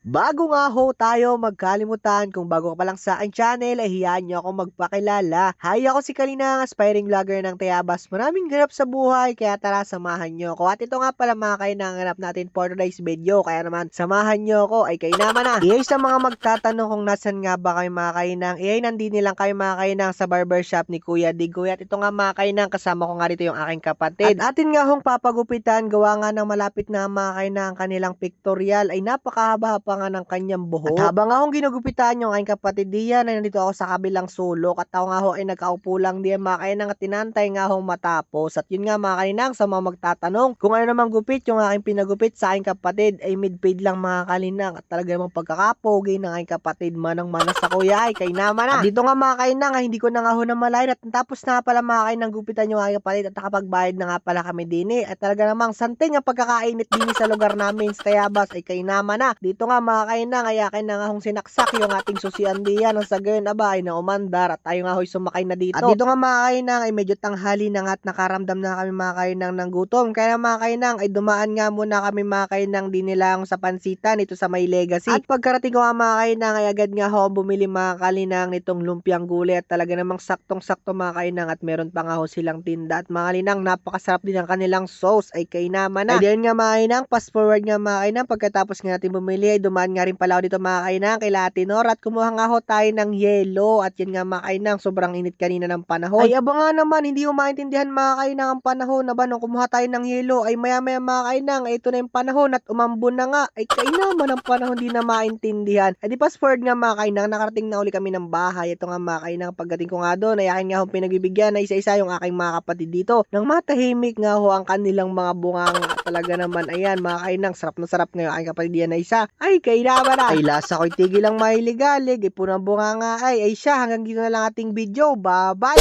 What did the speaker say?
Bago nga ho tayo magkalimutan, kung bago ka pa lang sa aking channel, ay hiyaan niyo ako magpakilala. Hi, ako si Kalinang, aspiring vlogger ng Tayabas. Maraming ganap sa buhay, kaya tara samahan niyo ako. At ito nga pala mga kainang hanap natin for today's video. Kaya naman, samahan niyo ako, ay kayo naman na. Iyay sa mga magtatanong kung nasan nga ba kayo mga kainang, iyay nandini lang kayo mga kainang sa barbershop ni Kuya Digoy. At ito nga mga kainang, kasama ko nga rito yung aking kapatid. At atin nga hong papagupitan, gawa nga ng malapit na mga kainang kanilang pictorial, ay napakahaba pa nga ng kanyang buhok. At habang akong ginugupitan yung aking kapatid diyan, ay nandito ako sa kabilang sulok at ako nga ho ay nagkaupo lang diyan mga kainang at tinantay nga ho matapos. At yun nga mga kainang, sa mga magtatanong kung ano namang gupit yung aking pinagupit sa aking kapatid, ay mid-fade lang mga kalinang. At talaga namang pagkakapogi ng aking kapatid, manang mana sa kuya ay kay naman na. At dito nga mga kainang, ay hindi ko na nga ho namalayan at tapos na pala mga kainang gupitan yung aking kapatid at nakapagbayad na nga pala kami din at talaga namang santing ang pagkakainit din sa lugar namin sa Tayabas ay kay naman na. Dito nga mga kainang, ay akin na nga hong sinaksak yung ating susian diyan ang sa gayon aba ay na umandar at tayo nga ho'y sumakay na dito. At dito nga mga kainang, ay medyo tanghali na nga at nakaramdam na kami mga kainang ng gutom. Kaya mga kainang, ay dumaan nga muna kami mga kainang din nilang sa pansitan ito sa may Legacy. At pagkarating ko nga mga kainang, ay agad nga ho bumili mga kalinang nitong lumpiang gulay at talaga namang saktong-sakto mga kainang at meron pa nga ho silang tinda at mga kalinang napakasarap din ang kanilang sauce ay kay naman na. Ay diyan nga mga kainang, fast forward nga mga kainang, pagkatapos nga natin bumili ay dumaan nga rin pala ako dito mga kainang kay Latinor at kumuha nga ho tayo ng yelo at yun nga mga kainang, sobrang init kanina ng panahon. Ay aba nga naman, hindi mo maintindihan mga kainang ang panahon na ba nung kumuha tayo ng yelo ay maya maya mga kainang, ay ito na yung panahon at umambon na nga ay kay naman ang panahon di na maintindihan. Ay di fast forward nga mga kainang, nakarating na uli kami ng bahay. Ito nga mga kainang, pagdating ko nga doon ay akin nga ho pinagbibigyan na isa-isa yung aking mga kapatid dito nang matahimik nga ho ang kanilang mga bunganga. Talaga naman ayan mga kainang, sarap na sarap ngayon aking kapatid diyan na isa ay kay naman na. Ay lasa ko'y tigil lang mahiligalig ay punang bunganga ay siya. Hanggang dito na lang ating video, bye bye.